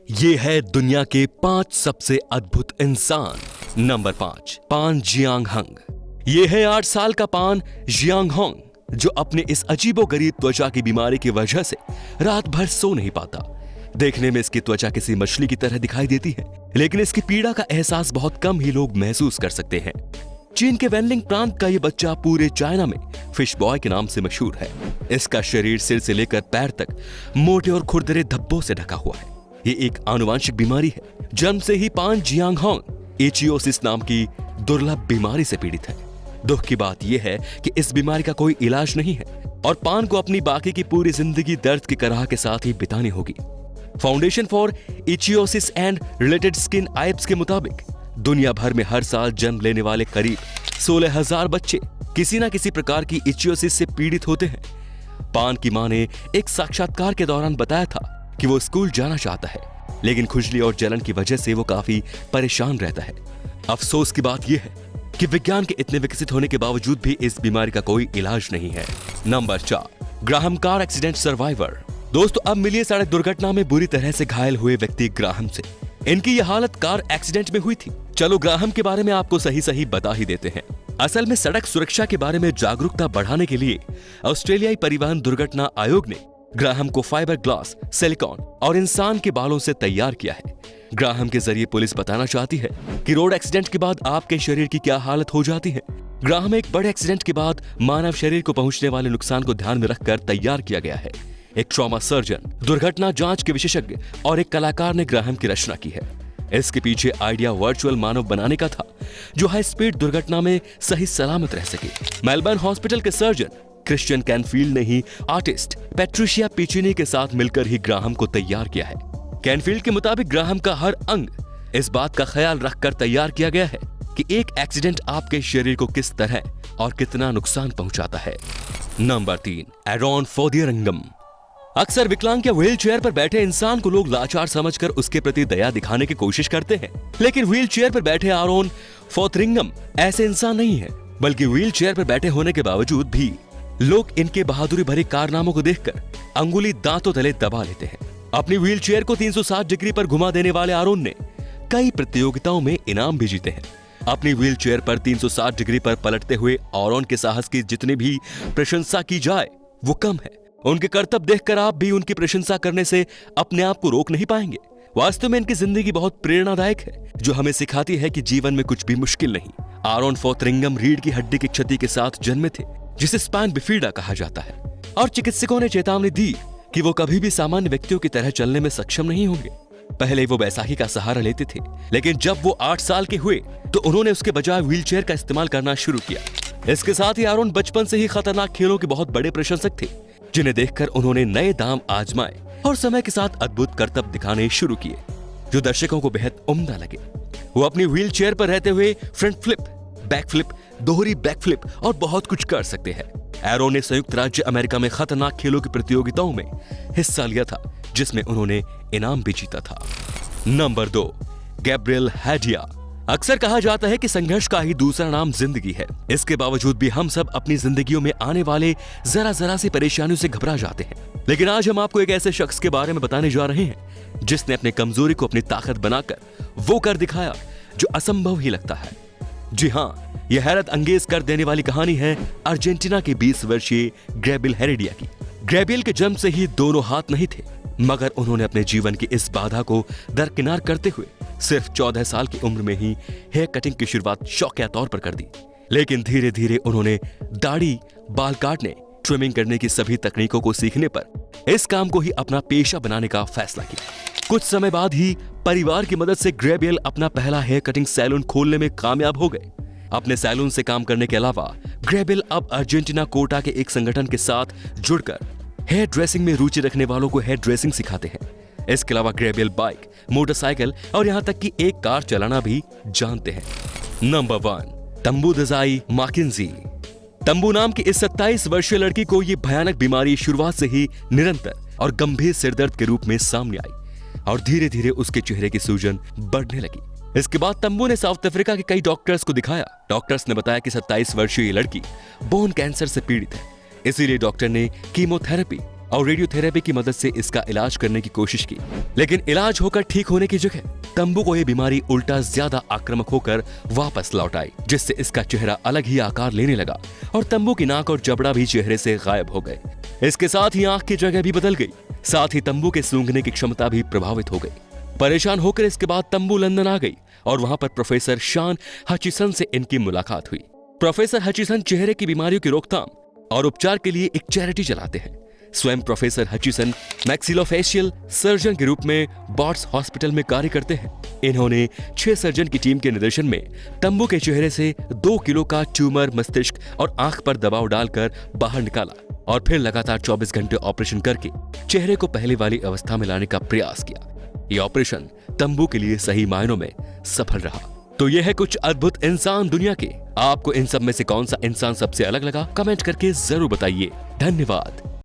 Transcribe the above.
ये है दुनिया के 5 सबसे अद्भुत इंसान। नंबर 5, पान जियांग हंग। ये है 8 साल का पान जियांग होंग, जो अपने इस अजीबोगरीब त्वचा की बीमारी की वजह से रात भर सो नहीं पाता। देखने में इसकी त्वचा किसी मछली की तरह दिखाई देती है, लेकिन इसकी पीड़ा का एहसास बहुत कम ही लोग महसूस कर सकते हैं। चीन के वेनलिंग प्रांत का ये बच्चा पूरे चाइना में फिश बॉय के नाम से मशहूर है। इसका शरीर सिर से लेकर पैर तक मोटे और खुरदरे धब्बों से ढका हुआ है। ये एक आनुवांशिक बीमारी है। जन्म से ही पान जियांग होंग इचियोसिस नाम की दुर्लभ बीमारी से पीड़ित है। दुख की बात यह है कि इस बीमारी का कोई इलाज नहीं है और पान को अपनी बाकी की पूरी जिंदगी दर्द की कराह के साथ ही बितानी होगी। फाउंडेशन फॉर इचियोसिस एंड रिलेटेड स्किन आइप्स के मुताबिक दुनिया भर में हर साल जन्म लेने वाले करीब 16,000 बच्चे किसी न किसी प्रकार की इचियोसिस से पीड़ित होते हैं। पान की मां ने एक साक्षात्कार के दौरान बताया था कि वो स्कूल जाना चाहता है, लेकिन खुजली और जलन की वजह से वो काफी परेशान रहता है। अफसोस की बात यह है कि विज्ञान के इतने विकसित होने के बावजूद भी इस बीमारी का कोई इलाज नहीं है। Number 4, Graham car accident survivor. दोस्तों, अब मिलिए सड़क दुर्घटना में बुरी तरह से घायल हुए व्यक्ति ग्राहम से। इनकी यह हालत कार एक्सीडेंट में हुई थी। चलो ग्राहम के बारे में आपको सही बता ही देते हैं। असल में सड़क सुरक्षा के बारे में जागरूकता बढ़ाने के लिए ऑस्ट्रेलियाई परिवहन दुर्घटना आयोग ने ग्राहम को फाइबर ग्लास, सिलिकॉन और इंसान के बालों से तैयार किया है। ग्राहम के जरिए पुलिस बताना चाहती है कि रोड एक्सीडेंट के बाद आपके शरीर की क्या हालत हो जाती है। ग्राहम एक बड़े एक्सीडेंट के बाद मानव शरीर को पहुंचने वाले नुकसान को ध्यान में रखकर तैयार किया गया है। एक ट्रॉमा सर्जन, दुर्घटना जांच के विशेषज्ञ और एक कलाकार ने ग्राहम की रचना की है। इसके पीछे आइडिया वर्चुअल मानव बनाने का था, जो हाई स्पीड दुर्घटना में सही सलामत रह सके। मेलबर्न हॉस्पिटल के सर्जन क्रिश्चियन कैनफील्ड ने ही आर्टिस्ट पैट्रिशिया पिचिनी के साथ मिलकर ही ग्राहम को तैयार किया है। कैनफील्ड के मुताबिक ग्राहम का हर अंग इस बात का ख्याल रखकर तैयार किया गया है कि एक एक्सीडेंट आपके शरीर को किस तरह और कितना नुकसान पहुंचाता है। Number 3, Aaron Fotheringham. अक्सर विकलांग या व्हील चेयर पर बैठे इंसान को लोग लाचार समझकर उसके प्रति दया दिखाने की कोशिश करते हैं, लेकिन व्हील चेयर पर बैठे एरॉन फोथिरिंघम ऐसे इंसान नहीं है, बल्कि व्हील चेयर पर बैठे होने के बावजूद भी लोग इनके बहादुरी भरे कारनामों को देखकर अंगुली दांतों तले दबा लेते हैं। अपनी व्हील चेयर को 360 डिग्री पर घुमा देने वाले एरॉन ने कई प्रतियोगिताओं में इनाम भी जीते हैं। अपनी व्हील चेयर पर 360 डिग्री पर पलटते हुए एरॉन के साहस की जितनी भी प्रशंसा की जाए वो कम है। उनके करतब देखकर आप भी उनकी प्रशंसा करने से अपने आप को रोक नहीं पाएंगे। वास्तव में इनकी जिंदगी बहुत प्रेरणादायक है, जो हमें सिखाती है कि जीवन में कुछ भी मुश्किल नहीं। एरॉन फोथिरिंघम रीढ़ की हड्डी की क्षति के साथ जन्मे थे, जिसे स्पाइन बिफिडा कहा जाता है, और चिकित्सकों ने चेतावनी दी कि वो कभी भी सामान्य व्यक्तियों की तरह चलने में सक्षम नहीं होंगे। पहले वो बैसाखी का सहारा लेते थे, लेकिन जब वो 8 साल के हुए तो उन्होंने उसके बजाय व्हीलचेयर का इस्तेमाल करना शुरू किया। इसके साथ ही एरॉन बचपन से ही खतरनाक खेलों के बहुत बड़े प्रशंसक थे, जिन्हें देखकर उन्होंने नए दांव आजमाए और समय के साथ अद्भुत करतब दिखाने शुरू किए, जो दर्शकों को बेहद उम्दा लगे। वो अपनी व्हील चेयर पर रहते हुए फ्रंट फ्लिप, बैक फ्लिप, दोहरी बैक फ्लिप और बहुत कुछ कर सकते हैं। एरॉन ने संयुक्त राज्य अमेरिका में खतरनाक खेलों की प्रतियोगिताओं में हिस्सा लिया था, जिसमें उन्होंने इनाम भी जीता था। Number 2, Gabriel Hadia. अक्सर कहा जाता है कि संघर्ष का ही दूसरा नाम जिंदगी है। इसके बावजूद भी हम सब अपनी जिंदगियों में आने वाले जरा सी परेशानियों से घबरा जाते हैं। लेकिन आज हम आपको एक ऐसे शख्स के बारे में बताने जा रहे हैं, जिसने अपनी कमजोरी को अपनी ताकत बनाकर वो कर दिखाया जो असंभव ही लगता है। जी हाँ, यह हैरत अंगेज कर देने वाली कहानी है अर्जेंटीना के 20 वर्षीय गैब्रियल हेरेडिया की। गैब्रियल के जन्म से ही दोनों हाथ नहीं थे, मगर उन्होंने अपने जीवन की इस बाधा को दरकिनार करते हुए सिर्फ 14 साल की उम्र में ही हेयर कटिंग की शुरुआत शौकिया तौर पर कर दी। लेकिन धीरे धीरे उन्होंने दाढ़ी, बाल काटने, ट्रिमिंग करने की सभी तकनीकों को सीखने पर इस काम को ही अपना पेशा बनाने का फैसला किया। कुछ समय बाद ही परिवार की मदद से गैब्रियल अपना पहला हेयर कटिंग सैलून खोलने में कामयाब हो गए। अपने सैलून से काम करने के अलावा गैब्रियल अब अर्जेंटीना कोटा के एक संगठन के साथ जुड़कर हेयर ड्रेसिंग में रुचि रखने वालों को हेयर ड्रेसिंग सिखाते हैं। इसके अलावा गैब्रियल बाइक, मोटरसाइकिल और यहाँ तक कि एक कार चलाना भी जानते हैं। नंबर 1, तंबुदजाई माकिंजी। तंबू नाम की इस 27 वर्षीय लड़की को ये भयानक बीमारी शुरुआत से ही निरंतर और गंभीर सिरदर्द के रूप में सामने आई और धीरे धीरे उसके चेहरे की सूजन बढ़ने लगी। इसके बाद तंबू ने साउथ अफ्रीका के कई डॉक्टर्स को दिखाया। डॉक्टर्स ने बताया कि 27 वर्षीय लड़की बोन कैंसर से पीड़ित है, इसीलिए डॉक्टर ने कीमोथेरेपी और रेडियोथेरेपी की मदद से इसका इलाज करने की कोशिश की, लेकिन इलाज होकर ठीक होने की जगह तंबू को यह बीमारी उल्टा ज्यादा आक्रामक होकर वापस लौट आई, जिससे इसका चेहरा अलग ही आकार लेने लगा और तंबू की नाक और जबड़ा भी चेहरे से गायब हो गए। इसके साथ ही आंख की जगह भी बदल गई, साथ ही तंबू के सूंघने की क्षमता भी प्रभावित हो गई। परेशान होकर इसके बाद तंबू लंदन आ गई और वहां पर प्रोफेसर शॉन हचिसन से इनकी मुलाकात हुई। प्रोफेसर हचिसन चेहरे की बीमारियों की रोकथाम और उपचार के लिए एक चैरिटी चलाते हैं। स्वयं प्रोफेसर हचिसन मैक्सिलोफेशियल सर्जन के रूप में बॉट्स हॉस्पिटल में कार्य करते हैं। इन्होंने 6 सर्जन की टीम के निर्देशन में तंबू के चेहरे से 2 किलो का ट्यूमर मस्तिष्क और आंख पर दबाव डालकर बाहर निकाला और फिर लगातार 24 घंटे ऑपरेशन करके चेहरे को पहले वाली अवस्था में लाने का प्रयास किया। ये ऑपरेशन तंबू के लिए सही मायनों में सफल रहा। तो ये है कुछ अद्भुत इंसान दुनिया के। आपको इन सब में से कौन सा इंसान सबसे अलग लगा? कमेंट करके जरूर बताइए। धन्यवाद।